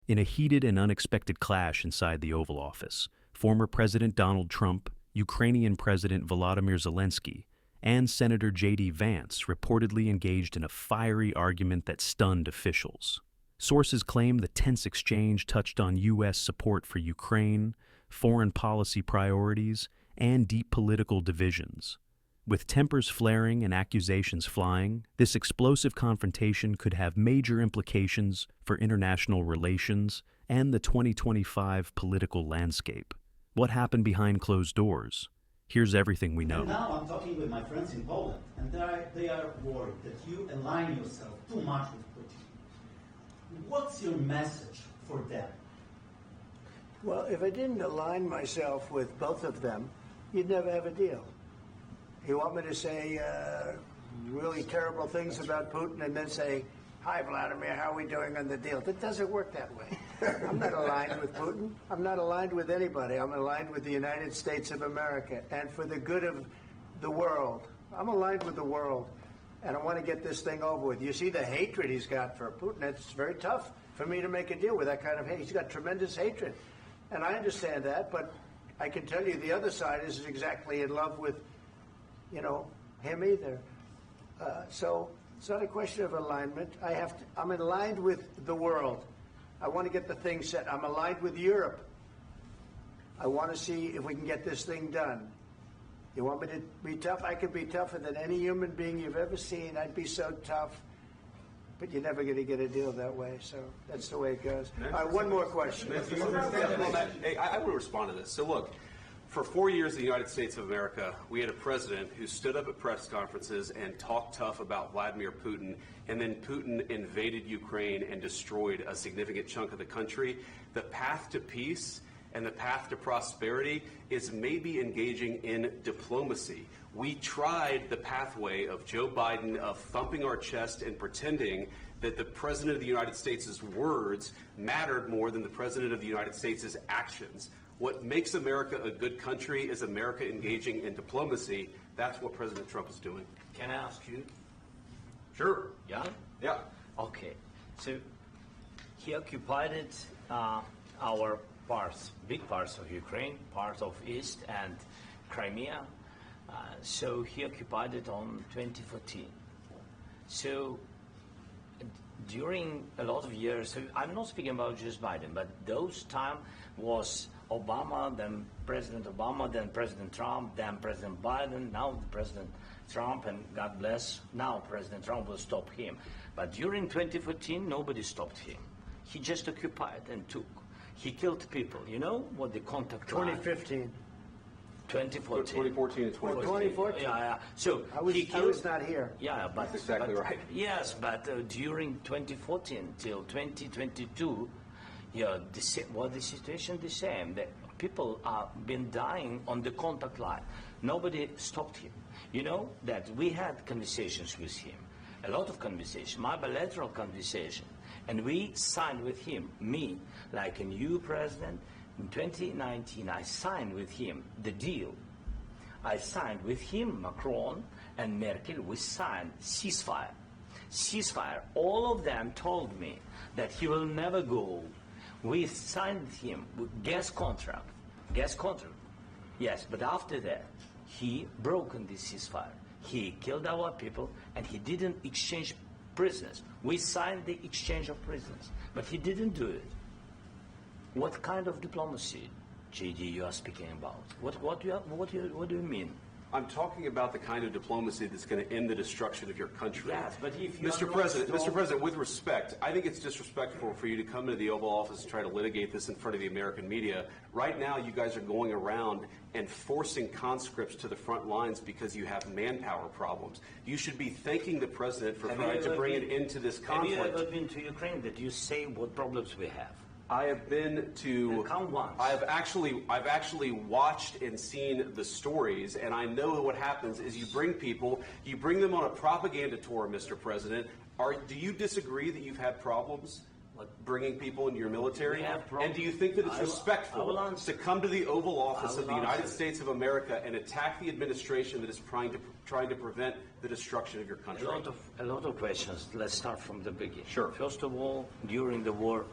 In a heated and unexpected clash inside the Oval Office, former President Donald Trump, Ukrainian President Volodymyr Zelensky, and Senator JD Vance reportedly engaged in a fiery argument that stunned officials. Sources claim the tense exchange touched on U.S. support for Ukraine, foreign policy priorities, and deep political divisions. With tempers flaring and accusations flying, this explosive confrontation could have major implications for international relations and the 2025 political landscape. What happened behind closed doors? Here's everything we know. And now I'm talking with my friends in Poland, and they are worried that you align yourself too much with Putin. What's your message for them? Well, if I didn't align myself with both of them, you'd never have a deal. You want me to say really terrible things about Putin and then say, "Hi, Vladimir, how are we doing on the deal?" That doesn't work that way. I'm not aligned with Putin. I'm not aligned with anybody. I'm aligned with the United States of America and for the good of the world. I'm aligned with the world, and I want to get this thing over with. You see the hatred he's got for Putin. It's very tough for me to make a deal with that kind of hate. He's got tremendous hatred, and I understand that, but I can tell you the other side isn't exactly in love with, him either. So it's not a question of alignment. I'm aligned with the world. I want to get the thing set. I'm aligned with Europe. I want to see if we can get this thing done. You want me to be tough? I could be tougher than any human being you've ever seen. I'd be so tough. But you're never going to get a deal that way. So that's the way it goes. One more question. I will respond to this. So look, for 4 years in the United States of America, we had a president who stood up at press conferences and talked tough about Vladimir Putin, and then Putin invaded Ukraine and destroyed a significant chunk of the country. The path to peace and the path to prosperity is maybe engaging in diplomacy. We tried the pathway of Joe Biden of thumping our chest and pretending that the President of the United States' words mattered more than the President of the United States' actions. What makes America a good country is America engaging in diplomacy. That's what President Trump is doing. Can I ask you? Sure. Yeah? Yeah. Okay. So he occupied our parts, big parts of Ukraine, part of East and Crimea. So he occupied it on 2014. So during a lot of years, so I'm not speaking about just Biden, but those time was Obama, then President Obama, then President Trump, then President Biden, now President Trump, and God bless, now President Trump will stop him. But during 2014, nobody stopped him. He just occupied and took. He killed people. You know what the contact 2015. 2014. 2014 and 2014. 2014? Yeah. So I was not here. Yeah, but that's exactly right. Yes, but during 2014 till 2022, the situation the same. The people are been dying on the contact line. Nobody stopped him. You know that we had conversations with him, a lot of conversations, my bilateral conversation, and we signed with him. Me, like a new president. In 2019, I signed with him the deal. I signed with him, Macron and Merkel, we signed ceasefire. Ceasefire. All of them told me that he will never go. We signed with him with gas contract. Gas contract. Yes, but after that, he broken this ceasefire. He killed our people and he didn't exchange prisoners. We signed the exchange of prisoners, but he didn't do it. What kind of diplomacy, JD, you are speaking about? What do you mean? I'm talking about the kind of diplomacy that's going to end the destruction of your country. Yes, but if you Mr. President, with respect, I think it's disrespectful for you to come into the Oval Office and try to litigate this in front of the American media. Right now, you guys are going around and forcing conscripts to the front lines because you have manpower problems. You should be thanking the President for trying to bring it into this conflict. Have you ever been to Ukraine that you say what problems we have? I have been to. Come once. I've actually watched and seen the stories, and I know what happens is you bring them on a propaganda tour, Mr. President. Do you disagree that you've had problems bringing people into your military? And do you think that it's respectful to come to the Oval Office of the United States of America and attack the administration that is trying to prevent the destruction of your country? A lot of questions. Let's start from the beginning. Sure. First of all, during the war,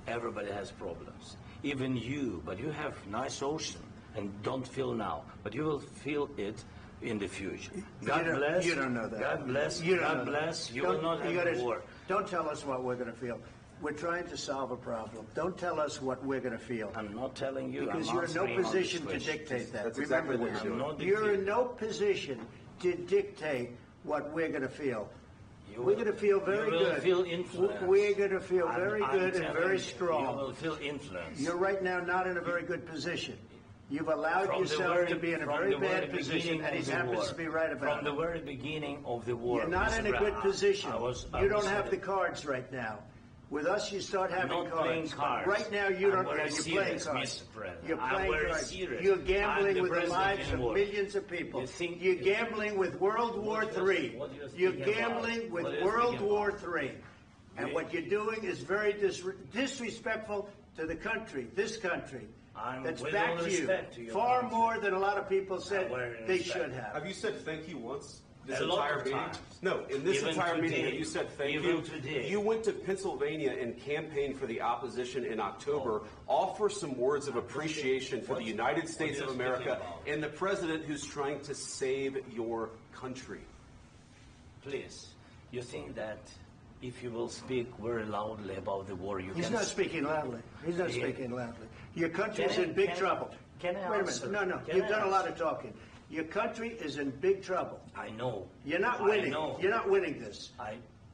Everybody has problems. Even you, but you have nice ocean and don't feel now, but you will feel it in the future. God bless. You don't know that. God bless. You don't God know that. bless. You will not have a war. Don't tell us what we're going to feel. We're trying to solve a problem. Don't tell us what we're going to feel. I'm not telling you. Because I'm you're in no answering on position this to question. dictate that. That's Remember exactly what this. you're doing. I'm not You're in dictating. no position to dictate what we're going to feel. You We're will- going to feel very you will good. feel influenced. We're going to feel I'm- very I'm good and telling very you, strong. You will feel influence. You're right now not in a very good position. You've allowed From the yourself very- to be in a from very the very bad position, beginning and he of the happens war. to be right about From the it. very beginning of the war. You're not Mr. in a good Brown, position. I You don't was- have the cards right now. With us, you start having not playing cards. cards. Right now, you I'm don't. very You're playing serious, cards. Mr. President. You're I'm playing very cards. serious. You're I'm gambling the with the president lives in of war. millions of people. You think- You're gambling with World War What you're- III. what you're You're speaking gambling about. with What you're World speaking War about. III. And what you're doing is very disrespectful to the country, this country. I'm That's with backed all you respect to your far country. more than a lot of people said very they respect. should have. Have you said thank you once? This A lot entire of meeting? times. No, in this Even entire meeting, today. have you said thank Even you? today. You went to Pennsylvania and campaigned for the opposition in October. Offer some words of appreciation for the United States what of you're speaking America about. and the president who's trying to save your country. Please, you think that if you will speak very loudly about the war, you He's can... not speaking loudly. He's not Yeah. speaking loudly. Your country is Can I- in big can I- trouble. can I Wait a answer? minute. No. Can You've I done a lot answer? of talking. Your country is in big trouble. I know. You're not I winning. know. You're not winning this.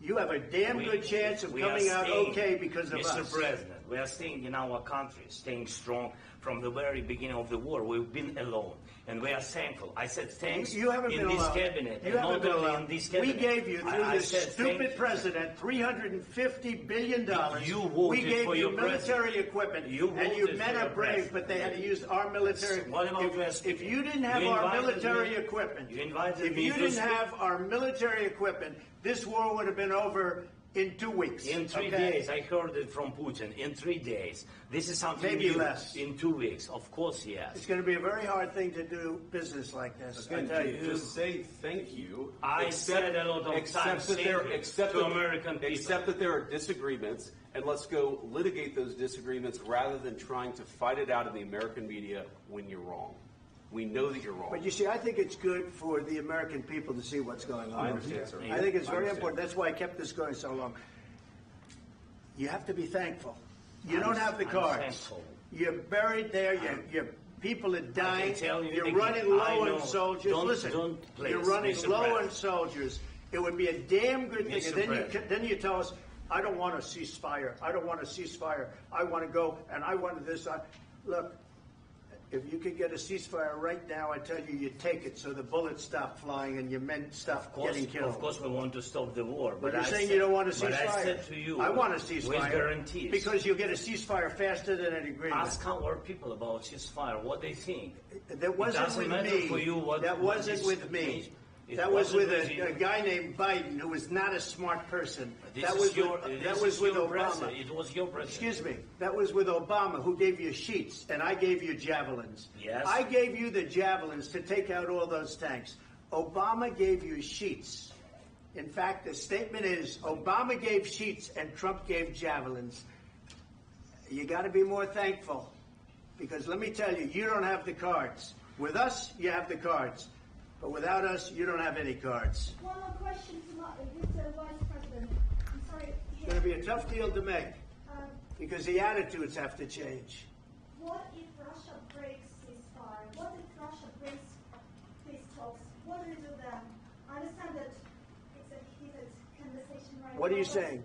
You have a damn We- good chance of we are coming out staying, okay because of Mr. us. President, we are staying in our country, staying strong from the very beginning of the war. We've been alone, and we are thankful. I said thanks You haven't in been this alone. cabinet, You and haven't not been only alone. in this We cabinet. gave you, through I this said stupid thank you. president, $350 billion. You voted we gave for you your military president. equipment, You and you voted men for are your brave, president. but they had to use our military. What about if, West if you didn't You have our invited military me- equipment, you invited if me you to didn't speak. have our military equipment, this war would have been over in 2 weeks. In 3 okay? days, I heard it from Putin. In 3 days, this is something Maybe new. less. In 2 weeks, of course, It's yes. going to be a very hard thing to do business like this. I And tell you. just say thank you. I said a lot of except times that there, thank you except to that, American people. Except that there are disagreements, and let's go litigate those disagreements rather than trying to fight it out in the American media when you're wrong. We know that you're wrong. But you see, I think it's good for the American people to see what's going on. I understand, sir. I think it's I very understand. important. That's why I kept this going so long. You have to be thankful. You don't have the I'm cards. thankful. You're buried there. Your people are dying. tell you You're again, running low I know. on soldiers. Don't- Listen, don't please, you're running Mr. low on President. soldiers. It would be a damn good thing. Mr. And then President. then you tell us, I don't want a ceasefire. I don't want a ceasefire. I want to go and I want this. Look, if you could get a ceasefire right now, I tell you, you'd take it so the bullets stop flying and your men stop getting killed. Of course, we want to stop the war. But you're I saying said- you don't want a ceasefire. But I said to you, I want a ceasefire. with guarantees. Because you'll get a ceasefire faster than an agreement. Ask our people about ceasefire, what they think. That wasn't doesn't with matter me. for you what- that what wasn't is- with me. It That was with wasn't with you. a guy named Biden who was not a smart person. This That is was your, with, this that is was with your Obama. president. It was your president. Excuse me. That was with Obama, who gave you sheets, and I gave you javelins. Yes. I gave you the javelins to take out all those tanks. Obama gave you sheets. In fact, the statement is Obama gave sheets and Trump gave javelins. You got to be more thankful, because let me tell you, you don't have the cards. With us, you have the cards. But without us, you don't have any cards. One more question to Mr. Vice President. I'm sorry. It's going to be a tough deal to make, Um, because the attitudes have to change. what if Russia breaks ceasefire? What if Russia breaks peace talks? What do we do then? I understand that it's a heated conversation right now. What are you but saying?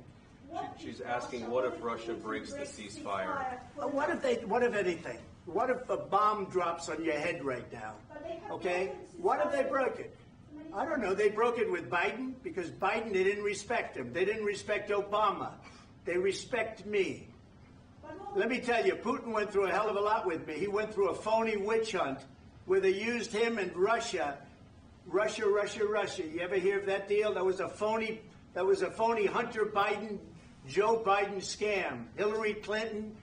what She's if asking, what if Russia Putin breaks the ceasefire? What if anything? What if a bomb drops on your head right now? But they have Okay? broken What if they ceasefire broke it? many I don't know. They broke it with Biden because Biden, they didn't respect him. They didn't respect Obama. They respect me. But what- Let me tell you, Putin went through a hell of a lot with me. He went through a phony witch hunt where they used him and Russia. Russia. You ever hear of that deal? That was a phony Hunter Biden, Joe Biden scam. Hillary Clinton,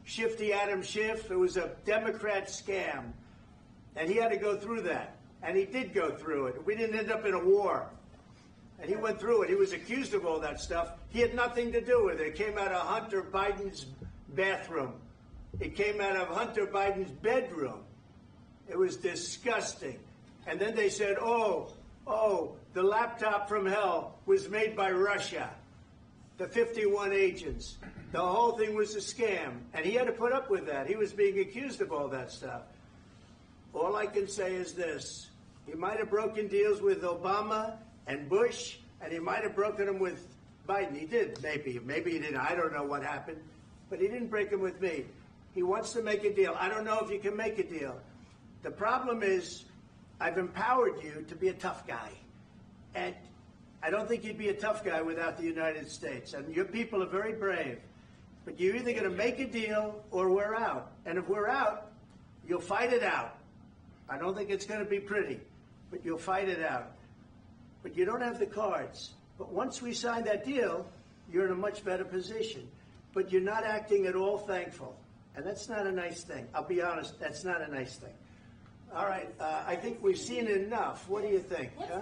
Shifty Adam Schiff. It was a Democrat scam. And he had to go through that. And he did go through it. We didn't end up in a war. And he went through it. He was accused of all that stuff. He had nothing to do with it. It came out of Hunter Biden's bathroom. It came out of Hunter Biden's bedroom. It was disgusting. And then they said, oh, the laptop from hell was made by Russia. The 51 agents. The whole thing was a scam. And he had to put up with that. He was being accused of all that stuff. All I can say is this. He might have broken deals with Obama and Bush, and he might have broken them with Biden. He did, maybe. Maybe he didn't. I don't know what happened. But he didn't break them with me. He wants to make a deal. I don't know if you can make a deal. The problem is I've empowered you to be a tough guy. And I don't think you'd be a tough guy without the United States. And your people are very brave. But you're either going to make a deal or we're out. And if we're out, you'll fight it out. I don't think it's going to be pretty, but you'll fight it out. But you don't have the cards. But once we sign that deal, you're in a much better position. But you're not acting at all thankful. And that's not a nice thing. I'll be honest, that's not a nice thing. All right, I think we've seen enough. What do you think? Huh?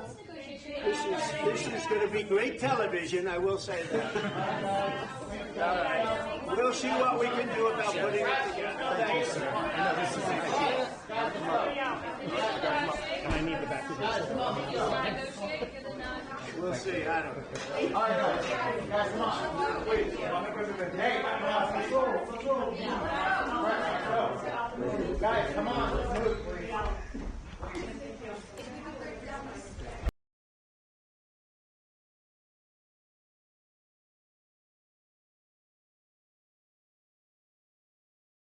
This is going to be great television, I will say that. All right. We'll see what we can do about putting it together. Thanks. And I need the back of this. We'll see. I don't know. All right, guys, come on. Wait, hey, let's go. Guys, come on. Let's move.